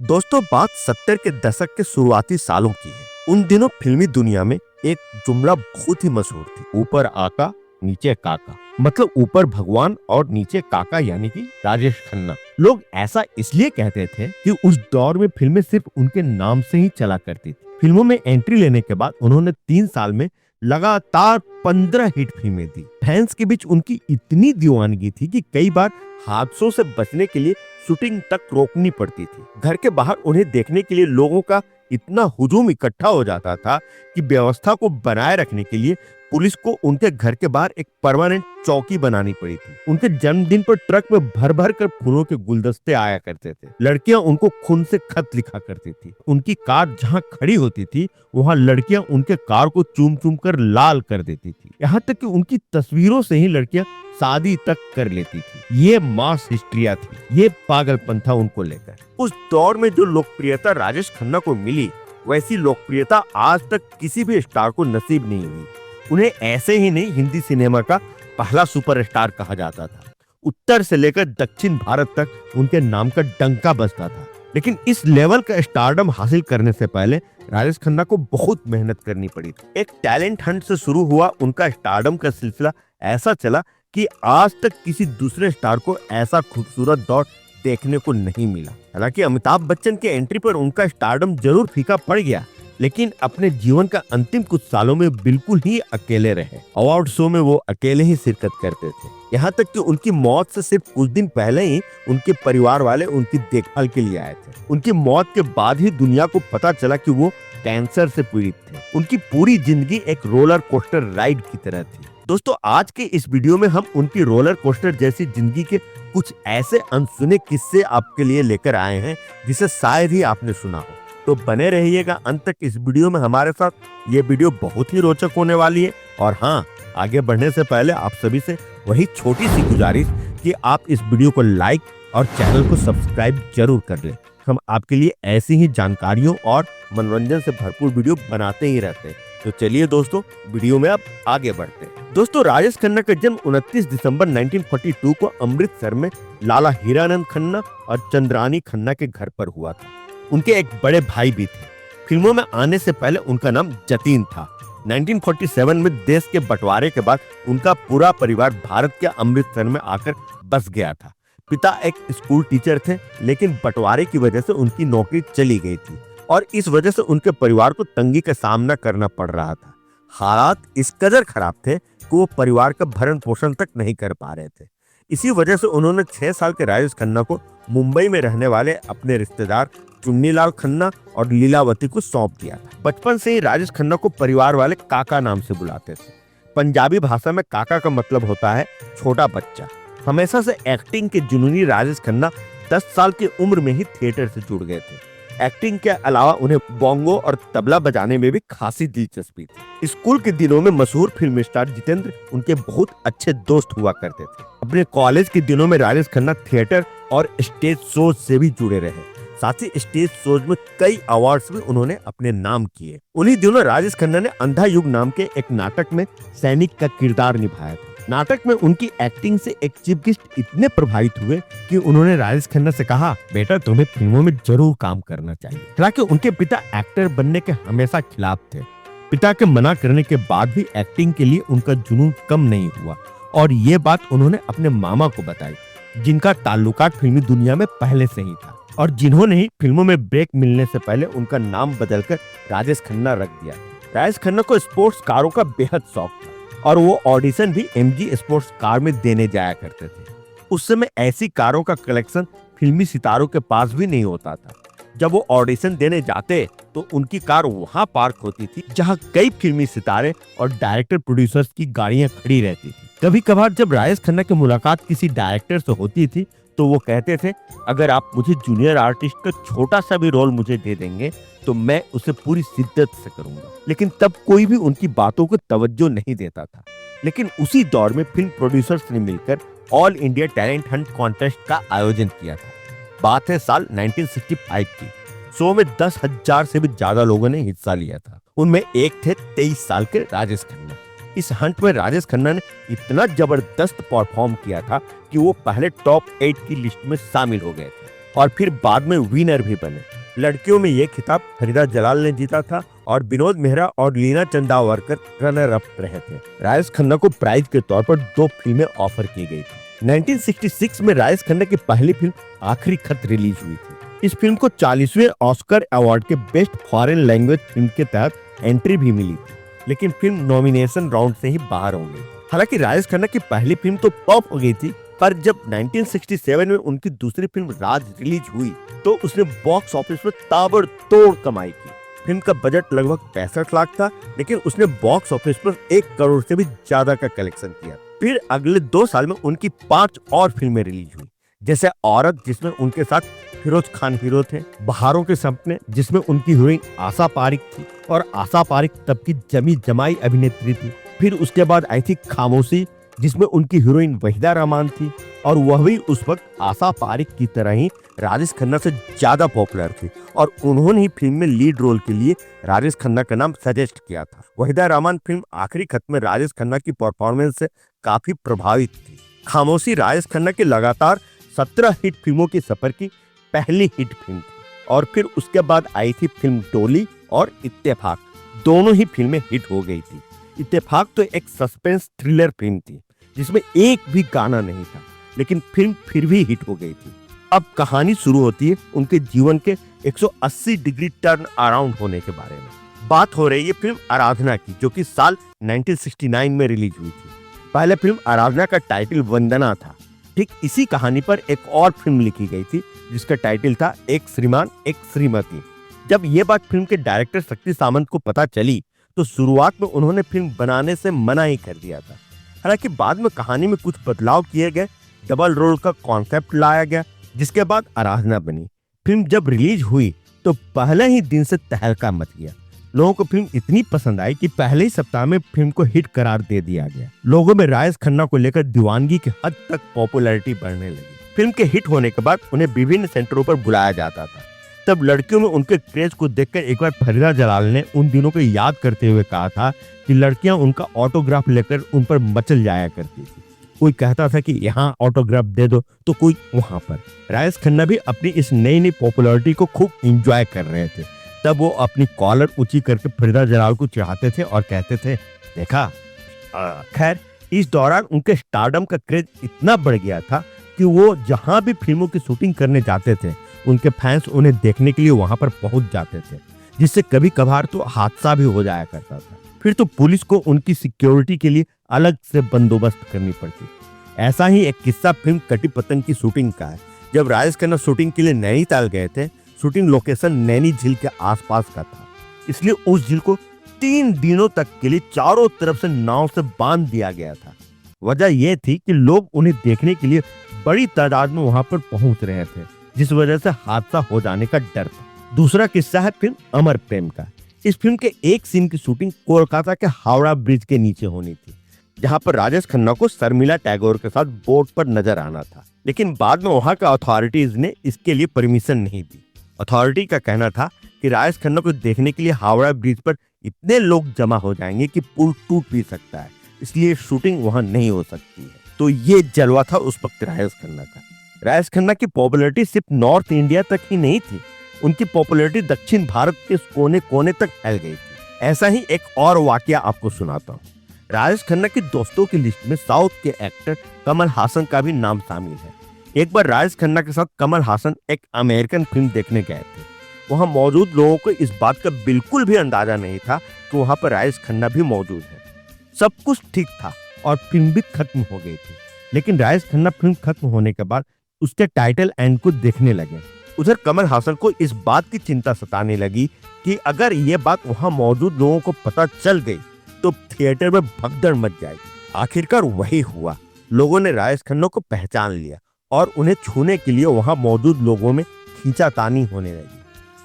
दोस्तों, बात 70 के दशक के शुरुआती सालों की है। उन दिनों फिल्मी दुनिया में एक जुमला बहुत ही मशहूर थी, ऊपर आका नीचे काका। मतलब ऊपर भगवान और नीचे काका, यानी कि राजेश खन्ना। लोग ऐसा इसलिए कहते थे कि उस दौर में फिल्में सिर्फ उनके नाम से ही चला करती थी। फिल्मों में एंट्री लेने के बाद उन्होंने 3 साल में लगातार 15 हिट फिल्में दी। फैंस के बीच उनकी इतनी दीवानगी थी कि कई बार हादसों से बचने के लिए शूटिंग तक रोकनी पड़ती थी। घर के बाहर उन्हें देखने के लिए लोगों का इतना हुजूम इकट्ठा हो जाता था कि व्यवस्था को बनाए रखने के लिए पुलिस को उनके घर के बाहर एक परमानेंट चौकी बनानी पड़ी थी। उनके जन्मदिन पर ट्रक में भर भर कर फूलों के गुलदस्ते आया करते थे। लड़कियां उनको खून से खत लिखा करती थी। उनकी कार जहां खड़ी होती थी वहां लड़कियां उनके कार को चूम चूम कर लाल कर देती थी। यहाँ तक कि उनकी तस्वीरों से ही लड़कियां शादी तक कर लेती थी। ये मास हिस्ट्रिया थी, ये पागलपन था उनको लेकर। उस दौर में जो लोकप्रियता राजेश खन्ना को मिली, वैसी लोकप्रियता आज तक किसी भी स्टार को नसीब नहीं हुई। उन्हें ऐसे ही नहीं, हिंदी सिनेमा का पहला सुपरस्टार कहा जाता था। उत्तर से लेकर दक्षिण भारत तक उनके नाम का डंका बजता था। लेकिन इस लेवल का स्टारडम हासिल करने से पहले राजेश खन्ना को बहुत मेहनत करनी पड़ी थी। एक टैलेंट हंट से शुरू हुआ उनका स्टारडम का सिलसिला ऐसा चला कि आज तक किसी दूसरे स्टार को ऐसा खूबसूरत दौर देखने को नहीं मिला। हालांकि अमिताभ बच्चन के एंट्री पर उनका स्टारडम जरूर फीका पड़ गया, लेकिन अपने जीवन का अंतिम कुछ सालों में बिल्कुल ही अकेले रहे। अवार्ड शो में वो अकेले ही शिरकत करते थे। यहाँ तक कि उनकी मौत से सिर्फ कुछ दिन पहले ही उनके परिवार वाले उनकी देखभाल के लिए आए थे। उनकी मौत के बाद ही दुनिया को पता चला कि वो कैंसर से पीड़ित थे। उनकी पूरी जिंदगी एक रोलर कोस्टर राइड की तरह थी। दोस्तों, आज के इस वीडियो में हम उनकी रोलर कोस्टर जैसी जिंदगी के कुछ ऐसे अनसुने किस्से आपके लिए लेकर आए हैं जिसे शायद ही आपने सुना हो। तो बने रहिएगा अंत तक इस वीडियो में हमारे साथ। ये वीडियो बहुत ही रोचक होने वाली है। और हाँ, आगे बढ़ने से पहले आप सभी से वही छोटी सी गुजारिश कि आप इस वीडियो को लाइक और चैनल को सब्सक्राइब जरूर कर लें। हम आपके लिए ऐसी ही जानकारियों और मनोरंजन से भरपूर वीडियो बनाते ही रहते हैं। तो चलिए दोस्तों, वीडियो में अब आगे बढ़ते हैं। दोस्तों, राजेश खन्ना का जन्म 29 दिसंबर 1942 को अमृतसर में लाला हीरानंद खन्ना और चंद्रानी खन्ना के घर पर हुआ था। उनके एक बड़े भाई भी थे। फिल्मों में आने से पहले उनका नाम जतीन था। 1947 में देश के बंटवारे के बाद उनका पूरा परिवार भारत के अमृतसर में आकर बस गया था। पिता एक स्कूल टीचर थे, लेकिन बंटवारे की वजह से उनकी नौकरी चली गई थी और इस वजह से उनके परिवार को तंगी का सामना करना पड़ रहा था। हालात इस कदर खराब थे कि वो परिवार का भरण पोषण तक नहीं कर पा रहे थे। इसी वजह से उन्होंने 6 साल के राजेश खन्ना को मुंबई में रहने वाले अपने रिश्तेदार चुन्नीलाल खन्ना और लीलावती को सौंप दिया था। बचपन से ही राजेश खन्ना को परिवार वाले काका नाम से बुलाते थे। पंजाबी भाषा में काका का मतलब होता है छोटा बच्चा। हमेशा से एक्टिंग के जुनूनी राजेश खन्ना 10 साल की उम्र में ही थिएटर से जुड़ गए थे। एक्टिंग के अलावा उन्हें बोंगो और तबला बजाने में भी खासी दिलचस्पी थी। स्कूल के दिनों में मशहूर फिल्म स्टार जितेंद्र उनके बहुत अच्छे दोस्त हुआ करते थे। अपने कॉलेज के दिनों में राजेश खन्ना थिएटर और स्टेज शोज से भी जुड़े रहे। साथ ही स्टेज शोज में कई अवार्ड्स भी उन्होंने अपने नाम किए। उन्हीं दिनों राजेश खन्ना ने अंधा युग नाम के एक नाटक में सैनिक का किरदार निभाया था। नाटक में उनकी एक्टिंग से एक चीफ गेस्ट इतने प्रभावित हुए कि उन्होंने राजेश खन्ना से कहा, बेटा तुम्हें फिल्मों में जरूर काम करना चाहिए। हालांकि उनके पिता एक्टर बनने के हमेशा खिलाफ थे। पिता के मना करने के बाद भी एक्टिंग के लिए उनका जुनून कम नहीं हुआ और ये बात उन्होंने अपने मामा को बताई, जिनका ताल्लुकात फिल्मी दुनिया में पहले से ही था और जिन्होंने ही फिल्मों में ब्रेक मिलने से पहले उनका नाम बदलकर राजेश खन्ना रख दिया। राजेश खन्ना को स्पोर्ट्स कारों का बेहद शौक था और वो ऑडिशन भी MG स्पोर्ट्स कार में देने जाया करते थे। उस समय ऐसी कारों का कलेक्शन फिल्मी सितारों के पास भी नहीं होता था। जब वो ऑडिशन देने जाते तो उनकी कार वहां पार्क होती थी जहां कई फिल्मी सितारे और डायरेक्टर प्रोड्यूसर्स की गाड़ियां खड़ी रहती थी। कभी कभार जब राजेश खन्ना की मुलाकात किसी डायरेक्टर से होती थी तो वो कहते थे, अगर आप मुझे जूनियर आर्टिस्ट का छोटा सा भी रोल मुझे दे देंगे तो मैं उसे पूरी शिद्दत से करूंगा। लेकिन तब कोई भी उनकी बातों को तवज्जो नहीं देता था। लेकिन उसी दौर में फिल्म प्रोड्यूसर्स ने मिलकर all India talent Hunt contest का आयोजन किया था। बात है साल 1965 की। शो में 10,000 से भी ज्यादा लोगों ने हिस्सा लिया था। उनमें एक थे 23 साल के राजेश खन्ना। इस हंट में राजेश खन्ना ने इतना जबरदस्त परफॉर्म किया था कि वो पहले टॉप 8 की लिस्ट में शामिल हो गए थे। और फिर बाद में विनर भी बने। लड़कियों में ये खिताब फरीदा जलाल ने जीता था और विनोद मेहरा और लीना चंदावरकर रनर अप रहे थे। राजेश खन्ना को प्राइज के तौर पर 2 फिल्में ऑफर की गई थी। 1966 में राजेश खन्ना की पहली फिल्म आखिरी खत रिलीज हुई थी। इस फिल्म को 40वें ऑस्कर अवार्ड के बेस्ट फॉरेन लैंग्वेज फिल्म के तहत एंट्री भी मिली थी, लेकिन फिल्म नॉमिनेशन राउंड से ही बाहर हो गई। हालांकि राजेश खन्ना की पहली फिल्म तो टॉप हो गई थी, पर जब 1967 में उनकी दूसरी फिल्म राज रिलीज हुई तो उसने बॉक्स ऑफिस पर ताबड़तोड़ कमाई की। फिल्म का बजट लगभग 65 लाख था, लेकिन उसने बॉक्स ऑफिस पर 1 करोड़ से भी ज्यादा का कलेक्शन किया। फिर अगले 2 साल में उनकी 5 और फिल्में रिलीज हुई, जैसे औरत जिसमें उनके साथ फिरोज खान हीरो थे, बहारों के सपने जिसमें उनकी हीरोइन आशा पारिक थी और आशा पारिक तब की जमी जमाई अभिनेत्री थी। फिर उसके बाद आई थी खामोशी जिसमें उनकी हीरोइन वहीदा रहमान थी और वह भी उस वक्त आशा पारिक की तरह ही राजेश खन्ना से ज्यादा पॉपुलर थी और उन्होंने ही फिल्म में लीड रोल के लिए राजेश खन्ना का नाम सजेस्ट किया था। वहीदा रहमान फिल्म आखिरी खत में राजेश खन्ना की परफॉर्मेंस से काफी प्रभावित थी। खामोशी राजेश खन्ना की लगातार 17 हिट फिल्मों की सफर की पहली हिट फिल्म थी और फिर उसके बाद आई थी फिल्म डोली और इत्तेफाक। दोनों ही फिल्में हिट हो गई थी। इत्तेफाक तो एक सस्पेंस थ्रिलर फिल्म थी जिसमें एक भी गाना नहीं था, लेकिन फिल्म फिर भी हिट हो गई थी। अब कहानी शुरू होती है उनके जीवन के 180 डिग्री टर्न अराउंड होने के बारे में। बात हो रही है फिल्म आराधना की, जो कि साल 1969 में रिलीज हुई थी। पहले फिल्म आराधना का टाइटल वंदना था। ठीक इसी कहानी पर एक और फिल्म लिखी गई थी जिसका टाइटल था एक श्रीमान एक श्रीमती। जब ये बात फिल्म के डायरेक्टर शक्ति सामंत को पता चली तो शुरुआत में उन्होंने फिल्म बनाने से मना ही कर दिया था। हालांकि बाद में कहानी में कुछ बदलाव किए गए, डबल रोल का कॉन्सेप्ट लाया गया, जिसके बाद आराधना बनी। फिल्म जब रिलीज हुई तो पहले ही दिन से तहलका मच गया। लोगों को फिल्म इतनी पसंद आई कि पहले ही सप्ताह में फिल्म को हिट करार दे दिया गया। लोगों में राजेश खन्ना को लेकर दीवानगी की हद तक पॉपुलैरिटी बढ़ने लगी। फिल्म के हिट होने के बाद उन्हें विभिन्न सेंटरों पर बुलाया जाता था। तब लड़कियों में उनके क्रेज को देखकर एक बार फरीदा जलाल ने उन दिनों को याद करते हुए कहा था कि लड़कियां उनका ऑटोग्राफ लेकर उन पर मचल जाया करती थी। कोई कहता था कि यहाँ ऑटोग्राफ दे दो तो कोई वहां पर। राजेश खन्ना भी अपनी इस नई नई पॉपुलैरिटी को खूब एंजॉय कर रहे थे। तब वो अपनी कॉलर ऊंची करके फरीदा जलाल को चिढ़ाते थे और कहते थे, देखा। खैर, इस दौरान उनके स्टारडम का क्रेज इतना बढ़ गया था कि वो जहां भी फिल्मों की शूटिंग करने जाते थे उनके फैंस उन्हें देखने के लिए वहां पर पहुंच जाते थे, जिससे कभी कभार तो हादसा भी हो जाया करता था। फिर तो पुलिस को उनकी सिक्योरिटी के लिए अलग से बंदोबस्त करनी पड़ती। ऐसा ही एक किस्सा फिल्म कटी पतंग की शूटिंग का है। जब राजेश खन्ना शूटिंग के लिए नैनीताल गए थे, शूटिंग लोकेशन नैनी झील के आसपास का था, इसलिए उस झील को 3 दिनों तक के लिए चारों तरफ से नाव से बांध दिया गया था। वजह यह थी कि लोग उन्हें देखने के लिए बड़ी तादाद में वहां पर पहुंच रहे थे, जिस वजह से हादसा हो जाने का डर था। दूसरा किस्सा है फिल्म अमर प्रेम का। इस फिल्म के एक सीन की शूटिंग कोलकाता के हावड़ा ब्रिज के नीचे होनी थी, जहां पर राजेश खन्ना को शर्मिला टैगोर के साथ बोट पर नजर आना था, लेकिन बाद में वहां का अथॉरिटीज ने इसके लिए परमिशन नहीं दी। अथॉरिटी का कहना था कि राजेश खन्ना को देखने के लिए हावड़ा ब्रिज पर इतने लोग जमा हो जाएंगे कि पुल टूट भी सकता है, इसलिए शूटिंग वहां नहीं हो सकती है। तो ये जलवा था उस वक्त राजेश खन्ना का। राजेश खन्ना की पॉपुलैरिटी सिर्फ नॉर्थ इंडिया तक ही नहीं थी, उनकी पॉपुलैरिटी दक्षिण भारत के कोने कोने तक फैल गई थी। ऐसा ही एक और वाकया आपको सुनाता हूँ। राजेश खन्ना की दोस्तों की लिस्ट में साउथ के एक्टर कमल हासन का भी नाम शामिल है। एक बार राजेश खन्ना के साथ कमल हासन एक अमेरिकन फिल्म देखने गए थे। वहां मौजूद लोगों को इस बात का बिल्कुल भी अंदाजा नहीं था कि वहां पर राजेश खन्ना भी मौजूद है। सब कुछ ठीक था और फिल्म भी खत्म हो गई थी, लेकिन राजेश खन्ना फिल्म खत्म होने के बाद उसके टाइटल एंड को देखने लगे। उधर कमल हासन को इस बात की चिंता सताने लगी कि अगर ये बात वहां मौजूद लोगों को पता चल गई तो थिएटर में भगदड़ मच जाएगी। आखिरकार वही हुआ। लोगों ने राजेश खन्ना को पहचान लिया और उन्हें छूने के लिए वहां मौजूद लोगों में खींचातानी होने लगी।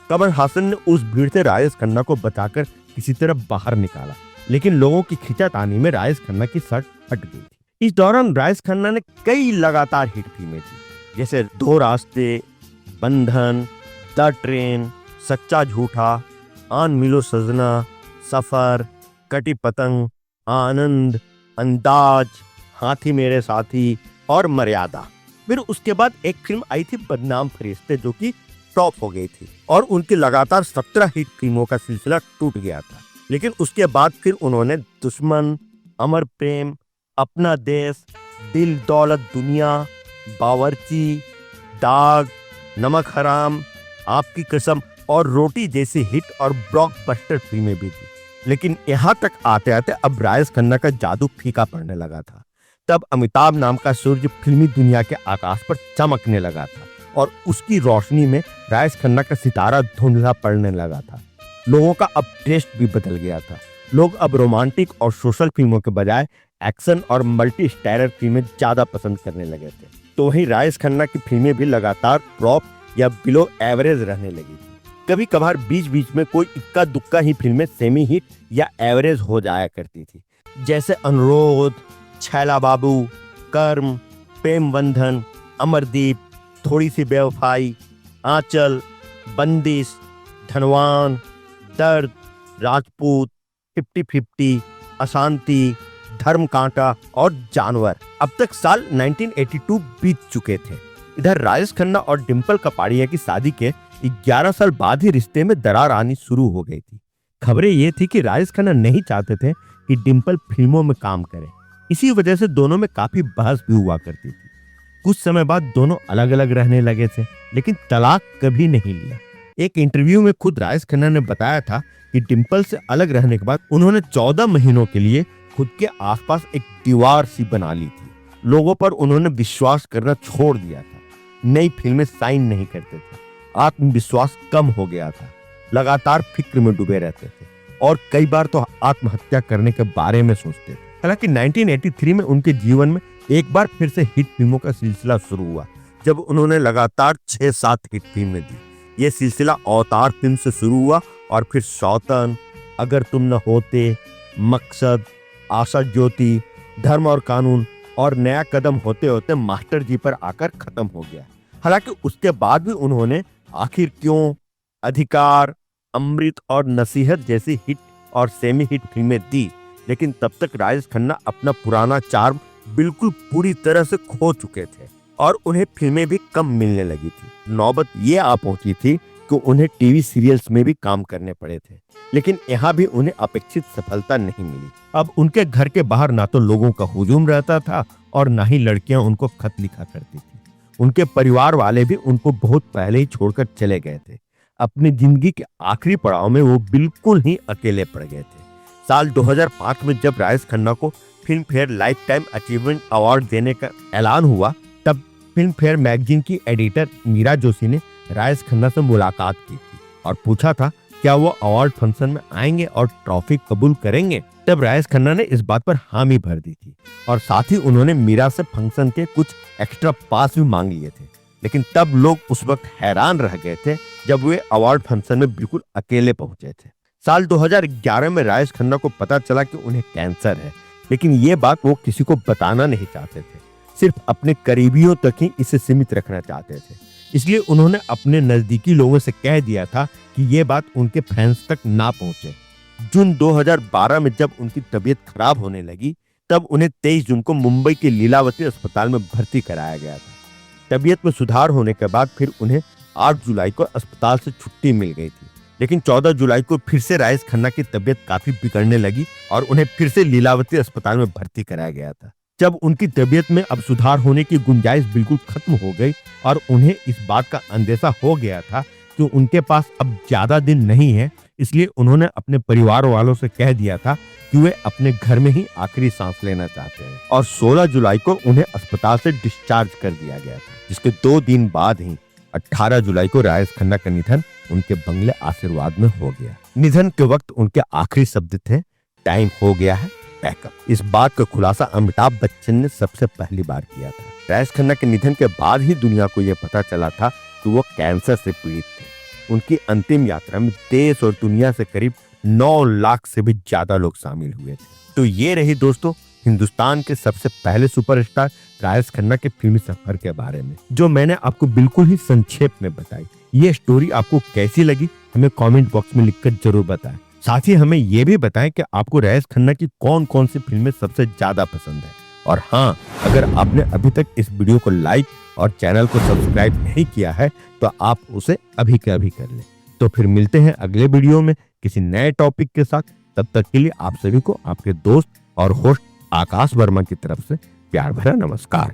कमल हासन ने उस भीड़ से राजेश खन्ना को बचाकर किसी तरह बाहर निकाला, लेकिन लोगों की खींचातानी में राजेश खन्ना की शर्ट फट गई थी। इस दौरान राजेश खन्ना ने कई लगातार हिट फिल्में थी, जैसे दो रास्ते, बंधन, द ट्रेन, सच्चा झूठा, आन मिलो सजना, सफर, कटी पतंग, आनंद, अंदाज, हाथी मेरे साथी और मर्यादा। फिर उसके बाद एक फिल्म आई थी बदनाम फरिश्ते, जो कि टॉप हो गई थी और उनकी लगातार 17 हिट फिल्मों का सिलसिला टूट गया था। लेकिन उसके बाद फिर उन्होंने दुश्मन, अमर प्रेम, अपना देश, दिल दौलत दुनिया, बावर्ची, दाग, नमक हराम, आपकी कसम और रोटी जैसी हिट और ब्लॉकबस्टर फिल्में भी थी। लेकिन यहाँ तक आते आते अब राजेश खन्ना का जादू फीका पड़ने लगा था। तब अमिताभ नाम का सूर्य फिल्मी दुनिया के आकाश पर चमकने लगा था और उसकी रोशनी में राजेश खन्ना का सितारा धुंधला पड़ने लगा था। लोगों का अब टेस्ट भी बदल गया था। लोग अब रोमांटिक और सोशल फिल्मों के बजाय एक्शन और मल्टी स्टारर फिल्में ज्यादा पसंद करने लगे थे। तो वहीं राजेश खन्ना की फिल्में भी लगातार फ्लॉप या बिलो एवरेज रहने लगी थी। कभी कभार बीच बीच में कोई इक्का दुक्का ही फिल्में सेमी हिट या एवरेज हो जाया करती थी, जैसे अनुरोध, छैला बाबू, कर्म, प्रेम बंधन, अमरदीप, थोड़ी सी बेवफाई, आंचल, बंदिश, धनवान, दर्द, राजपूत, 50-50, अशांति, धर्म कांटा और जानवर। अब तक साल 1982 बीत चुके थे। इधर राजेश खन्ना और डिंपल कपाड़िया की शादी के 11 साल बाद ही रिश्ते में दरार आनी शुरू हो गई थी। खबरें ये थी कि राजेश खन्ना नहीं चाहते थे कि डिंपल फिल्मों में काम करे। इसी वजह से दोनों में काफी बहस भी हुआ करती थी। कुछ समय बाद दोनों अलग अलग रहने लगे थे, लेकिन तलाक कभी नहीं लिया। एक इंटरव्यू में खुद राजेश खन्ना ने बताया था कि डिंपल से अलग रहने के बाद उन्होंने 14 महीनों के लिए खुद के आसपास एक दीवार सी बना ली थी। लोगों पर उन्होंने विश्वास करना छोड़ दिया था, नई फिल्में साइन नहीं करते थे, आत्मविश्वास कम हो गया था, लगातार फिक्र में डूबे रहते थे और कई बार तो आत्महत्या करने के बारे में सोचते थे। हालांकि 1983 में उनके जीवन में एक बार फिर से हिट फिल्मों का सिलसिला शुरू हुआ, जब उन्होंने लगातार 6-7 हिट फिल्में दी। ये सिलसिला अवतार फिल्म से शुरू हुआ और फिर सौतन, अगर तुम न होते, मकसद, आशा ज्योति, धर्म और कानून और नया कदम होते होते मास्टर जी पर आकर खत्म हो गया। हालांकि उसके बाद भी उन्होंने आखिर क्यों, अधिकार, अमृत और नसीहत जैसी हिट और सेमी हिट फिल्में दी, लेकिन तब तक राजेश खन्ना अपना पुराना चार्म बिल्कुल पूरी तरह से खो चुके थे और उन्हें फिल्में भी कम मिलने लगी थी। नौबत ये आ पहुंची थी कि उन्हें टीवी सीरियल्स में भी काम करने पड़े थे, लेकिन यहाँ भी उन्हें अपेक्षित सफलता नहीं मिली। अब उनके घर के बाहर ना तो लोगों का हुजूम रहता था और ना ही लड़कियां उनको खत लिखा करती थी। उनके परिवार वाले भी उनको बहुत पहले ही छोड़कर चले गए थे। अपनी जिंदगी के आखिरी पड़ाव में वो बिल्कुल ही अकेले पड़ गए थे। साल 2005 में जब राजेश खन्ना को film fair life time achievement award देने का ऐलान हुआ, तब फिल्म फेयर मैगजीन की एडिटर मीरा जोशी ने राजेश खन्ना से मुलाकात की थी और पूछा था क्या वो अवार्ड फंक्शन में आएंगे और ट्रॉफी कबूल करेंगे। तब राजेश खन्ना ने इस बात पर हामी भर दी थी और साथ ही उन्होंने मीरा से फंक्शन के कुछ एक्स्ट्रा पास भी मांग लिए थे। लेकिन तब लोग उस वक्त हैरान रह गए थे जब वे अवार्ड फंक्शन में बिल्कुल अकेले पहुंचे थे। साल 2011 में राजेश खन्ना को पता चला कि उन्हें कैंसर है, लेकिन ये बात वो किसी को बताना नहीं चाहते थे, सिर्फ अपने करीबियों तक ही इसे सीमित रखना चाहते थे। इसलिए उन्होंने अपने नजदीकी लोगों से कह दिया था कि ये बात उनके फैंस तक ना पहुंचे। जून 2012 में जब उनकी तबीयत खराब होने लगी, तब उन्हें 23 जून को मुंबई के लीलावती अस्पताल में भर्ती कराया गया था। तबीयत में सुधार होने के बाद फिर उन्हें 8 जुलाई को अस्पताल से छुट्टी मिल गई थी, लेकिन 14 जुलाई को फिर से राजेश खन्ना की तबीयत काफी बिगड़ने लगी और उन्हें फिर से लीलावती अस्पताल में भर्ती कराया गया था। जब उनकी तबीयत में अब सुधार होने की गुंजाइश बिल्कुल खत्म हो गई और उन्हें इस बात का अंदेशा हो गया था कि उनके पास अब ज्यादा दिन नहीं है, इसलिए उन्होंने अपने परिवार वालों से कह दिया था कि वे अपने घर में ही आखिरी सांस लेना चाहते हैं और 16 जुलाई को उन्हें अस्पताल से डिस्चार्ज कर दिया गया था, जिसके 2 दिन बाद ही 18 जुलाई को राजेश खन्ना का निधन उनके बंगले आशीर्वाद में हो गया। निधन के वक्त उनके आखिरी शब्द थे, टाइम हो गया है पैकअप। इस बात का खुलासा अमिताभ बच्चन ने सबसे पहली बार किया था। राजेश खन्ना के निधन के बाद ही दुनिया को यह पता चला था कि वो कैंसर से पीड़ित थे। उनकी अंतिम यात्रा में देश और दुनिया से करीब 9 लाख से भी ज्यादा लोग शामिल हुए थे। तो ये रही दोस्तों हिंदुस्तान के सबसे पहले सुपरस्टार राजेश खन्ना के फिल्मी सफर के बारे में, जो मैंने आपको बिल्कुल ही संक्षेप में बताई। ये स्टोरी आपको कैसी लगी हमें कमेंट बॉक्स में लिखकर जरूर बताएं। साथ ही हमें ये भी बताएं कि आपको राजेश खन्ना की कौन कौन सी फिल्में सबसे ज्यादा पसंद है। और हाँ, अगर आपने अभी तक इस वीडियो को लाइक और चैनल को सब्सक्राइब नहीं किया है तो आप उसे अभी के अभी कर लें। तो फिर मिलते हैं अगले वीडियो में किसी नए टॉपिक के साथ। तब तक के लिए आप सभी को आपके दोस्त और होस्ट आकाश वर्मा की तरफ से प्यार भरा नमस्कार।